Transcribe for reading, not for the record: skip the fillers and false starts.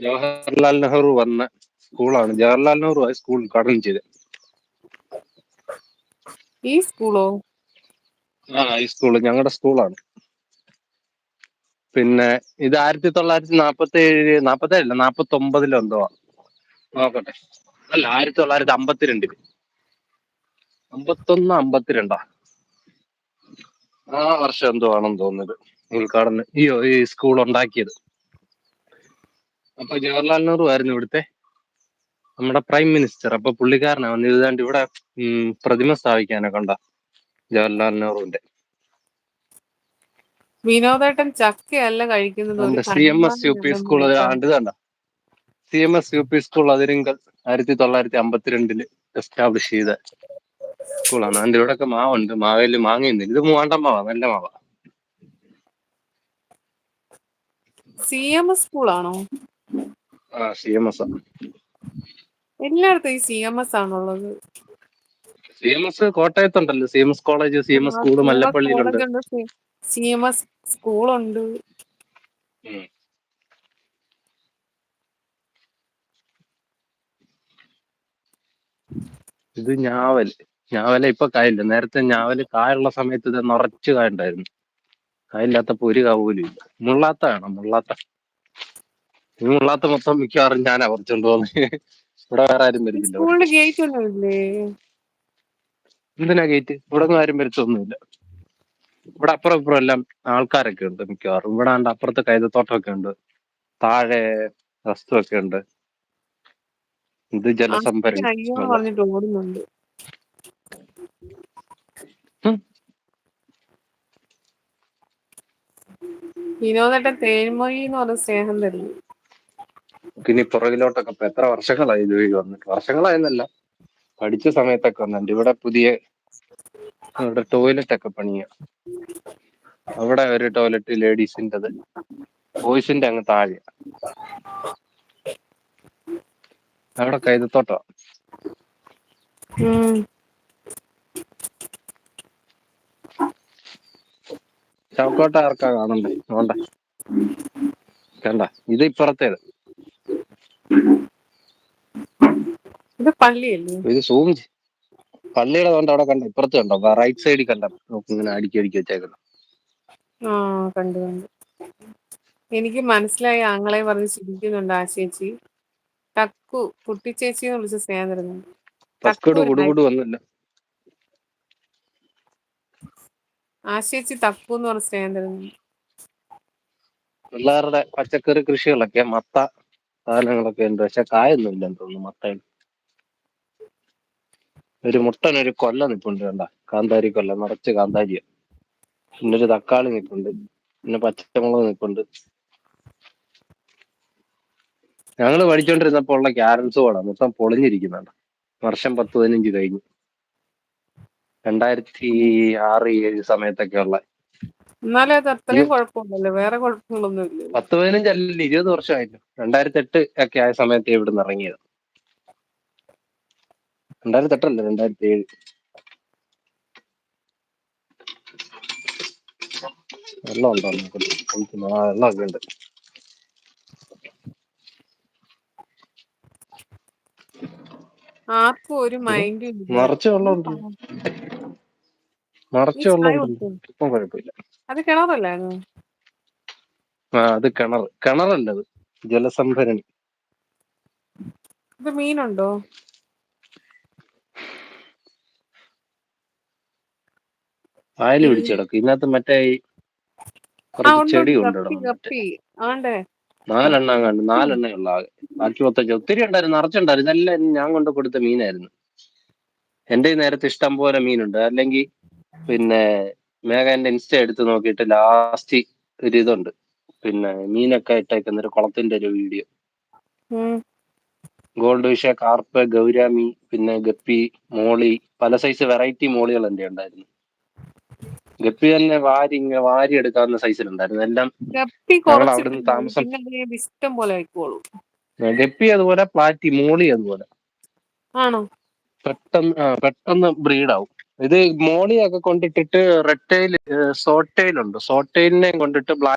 ജവഹർലാൽ നെഹ്റു വന്ന സ്കൂളാണ്. ജവഹർലാൽ നെഹ്റു ആ സ്കൂൾ ഉദ്ഘാടനം ചെയ്തത്. ഈ സ്കൂളോ? ഈ സ്കൂള് ഞങ്ങളുടെ സ്കൂളാണ്. പിന്നെ ഇത് 1947 49 എന്തോ നോക്കട്ടെ. അല്ല, 1952 51 52 ആ വർഷം എന്തോ ആണെന്ന് തോന്നുന്നത് ഉദ്ഘാടനം ഈ സ്കൂൾ ഉണ്ടാക്കിയത്. അപ്പൊ ജവഹർലാൽ നെഹ്റു ആയിരുന്നു ഇവിടുത്തെ നമ്മുടെ പ്രൈം മിനിസ്റ്റർ. അപ്പൊ പുള്ളിക്കാരനാ വന്ന് ഇതാണ്ട് ഇവിടെ പ്രതിമ സ്ഥാപിക്കാനൊക്കെ ഉണ്ടാ ജവഹർലാൽ നെഹ്റുവിന്റെ. വിനോദേട്ടൻ ചക്കയല്ല കഴിക്കുന്നത്, ഒരു CMS കണ്ണാടി UP സ്കൂൾ ആണ്ട് കണ്ട. CMS UP സ്കൂൾ അതിരിങ്കൽ 1952 എസ്റ്റാബ്ലിഷ് ചെയ്ത സ്കൂളാണ്. അതിന്റെ ഇവിടെയൊക്കെ മാവുണ്ട്. മാവേല് മാങ്ങയുന്നില്ല. ഇത് മൂവാണ്ടൻ മാവാ, നല്ല മാവാ. CMS സ്കൂളാണോ? CMS എല്ലായിടത്തും ഈ CMS ആണുള്ളത്. CMS കോട്ടയത്തുണ്ടല്ലോ, CMS college, CMS school CMS മല്ലപ്പള്ളിയിലുണ്ട്. കോളേജ് ഉണ്ട്, CMS സ്കൂളുണ്ട്. ഇത് ഞാവല് ഇപ്പൊ കായില്ല. നേരത്തെ ഞാവല് കായുള്ള സമയത്ത് ഇത് നിറച്ച് കായുണ്ടായിരുന്നു. കായില്ലാത്തപ്പോ ഒരു കാ പോലും ഇല്ല. മുള്ളാത്ത വേണം, മുള്ളാത്ത. ഈ മുള്ളാത്ത മൊത്തം മിക്കവാറും ഞാനാ പറിച്ചോണ്ട് പോകുന്നത്. ഇവിടെ വേറെ ആരും ഈ വരുന്നില്ല സ്കൂളിന് പറിക്കാൻ. ഗേറ്റ് ഒന്നും ഇല്ലേ? എന്തിനാ ഗേറ്റ്? ഇവിടെ ഒന്നും ആരും വരുത്തൊന്നുമില്ല. ഇവിടെ അപ്പുറം ഇപ്പുറം എല്ലാം ആൾക്കാരൊക്കെ ഉണ്ട് മിക്കവാറും. ഇവിടെ ആണ്ട് അപ്പുറത്ത് കൈതത്തോട്ടമൊക്കെ ഉണ്ട്, താഴെ വസ്തുവൊക്കെ ഉണ്ട്. ഇത് ജലസംഭരണി അയ്യോ വെള്ളം. പറഞ്ഞിട്ട് ഓടുന്നുണ്ട്. വിനോദേട്ടൻ തേൻമൊഴി എന്ന് പറഞ്ഞ സ്നേഹം തരുന്നു. ഇനി പുറകിലോട്ടൊക്കെ ഇപ്പൊ എത്ര വർഷങ്ങളായി ഇത് വഴി വന്നിട്ട്. വർഷങ്ങളായെന്നല്ല, പഠിച്ച സമയത്തൊക്കെ വന്നിട്ടുണ്ട്. ഇവിടെ പുതിയ ഇവിടെ ടോയ്ലറ്റ് ഒക്കെ പണിയ. അവിടെ ഒരു ടോയ്ലറ്റ് ലേഡീസിൻ്റെത്, ബോയ്സിന്റെ അങ്ങ് താഴെ. അവിടെ കൈതത്തോട്ടം. ചവക്കോട്ട ആർക്കാ കാണണ്ടേ? നോണ്ട കണ്ട, ഇത് ഇപ്പുറത്തേത്. ഇത് പള്ളിയല്ലേ? ഇത് പള്ളിയുടെ കൊണ്ട് അവിടെ കണ്ട, ഇപ്പുറത്ത് കണ്ടോ? റൈറ്റ് സൈഡിൽ കണ്ട ഇങ്ങനെ അടുക്കി അടുക്കി വെച്ചേക്കണം. കണ്ടു. എനിക്ക് മനസ്സിലായി. ആങ്ങളെ പറഞ്ഞ് ചിരിക്കുന്നുണ്ട് ആ ചേച്ചി. തക്കു കുട്ടിച്ചേച്ചിന്ന് വിളിച്ച് സ്നേഹം തരുന്നു. തക്കു തക്കട് ഒരു കുടുകുടു വന്നില്ല. ആ ചേച്ചി തക്കു എന്ന് പറഞ്ഞ് സ്നേഹം തരുന്നു. പിള്ളേരുടെ പച്ചക്കറി കൃഷികളൊക്കെ, മത്ത സാധനങ്ങളൊക്കെ ഉണ്ട്. പക്ഷെ കായൊന്നും ഇല്ലെന്ന് തോന്നുന്നു മത്തയിൽ. ഒരു മുട്ടനൊരു കൊല്ല നിപ്പുണ്ട് കണ്ട, കാന്താരി കൊല്ല, നിറച്ച് കാന്താരിയ. പിന്നെ ഒരു തക്കാളി നിപ്പുണ്ട്, പിന്നെ പച്ചമുളക് നിപ്പുണ്ട്. ഞങ്ങള് പഠിച്ചോണ്ടിരുന്നപ്പോ ഉള്ള ക്യാരംസ് ബോർഡാ മൊത്തം പൊളിഞ്ഞിരിക്കുന്നുണ്ട്. വർഷം 10-15 കഴിഞ്ഞു. 2006 7 സമയത്തൊക്കെ ഉള്ള. എന്നാലും അത് അത്രയും കുഴപ്പമില്ലല്ലോ, വേറെ കുഴപ്പങ്ങളൊന്നും ഇല്ല. 10-15 അല്ലല്ലോ, 20 വർഷമായില്ലോ. 2008 ഒക്കെ ആയ സമയത്ത് ഇവിടുന്ന് ഇറങ്ങിയത്. 2008 അല്ല, 2007. വെള്ളം ഉണ്ടോ? വെള്ളമൊക്കെ ഉണ്ട്. ആർക്കും ഒരു മൈൻഡും ഇല്ല. നിറച്ച് വെള്ളമുണ്ട്, ഈ നിറച്ച് ചായ വെള്ളമുണ്ട്. കുടിച്ചോ? ഇപ്പം കുഴപ്പമില്ല. അത് കിണറല്ലായിരുന്നു? അത് കിണറല്ലത്, ജലസംഭരണി. ഇത് മീനുണ്ടോ? പായല് പിടിച്ച് കിടക്കും. ഇതിനകത്ത് മറ്റേ കുറച്ച് ഉണ്ട് ചെടി ഗപ്പി കൊണ്ടിടണം. മറ്റേ ഗപ്പി ആണ്ടേ. 4 ഉള്ള ആകെ. ബാക്കി മൊത്തം ഒത്തിരി ഉണ്ടായിരുന്നു, നിറച്ചുണ്ടായിരുന്നു. ഇതെല്ലാം ഞാൻ കൊണ്ട് കൊടുത്ത മീനായിരുന്നു. എന്റെ നേരത്തെ ഇഷ്ടം പോലെ മീനുണ്ട്. അല്ലെങ്കിൽ പിന്നെ മേഘ എന്റെ ഇൻസ്റ്റ എടുത്ത് നോക്കിയിട്ട് ലാസ്റ്റ് ഒരു ഇതുണ്ട്, പിന്നെ മീനൊക്കെ ഇട്ടേക്കുന്ന ഒരു കുളത്തിന്റെ ഒരു video. Gold fish, carp, gourami, പിന്നെ ഗപ്പി, മോളി, പല സൈസ് വെറൈറ്റി മോളികൾ എന്റെ ഉണ്ടായിരുന്നു. ഗപ്പി തന്നെ വാരി എടുക്കാവുന്ന സൈസിലുണ്ടായിരുന്നു എല്ലാം. ഗപ്പി ഞങ്ങൾ അവിടുന്ന് കുറച്ചിട്ടില്ല, താമസം. പിന്നെ അത് ഇഷ്ടം പോലെ ആയിക്കോളും. ഗപ്പി അതുപോലെ, പ്ലാറ്റി, മോളി അതുപോലെ. ആണോ? പെട്ടെന്ന് ബ്രീഡാവും. ഇത് മോളിയൊക്കെ കൊണ്ടിട്ടിട്ട് റെഡ് ടൈൽ, സോട്ടയിലുണ്ട്. സോട്ടയിലിനെ കൊണ്ടിട്ട്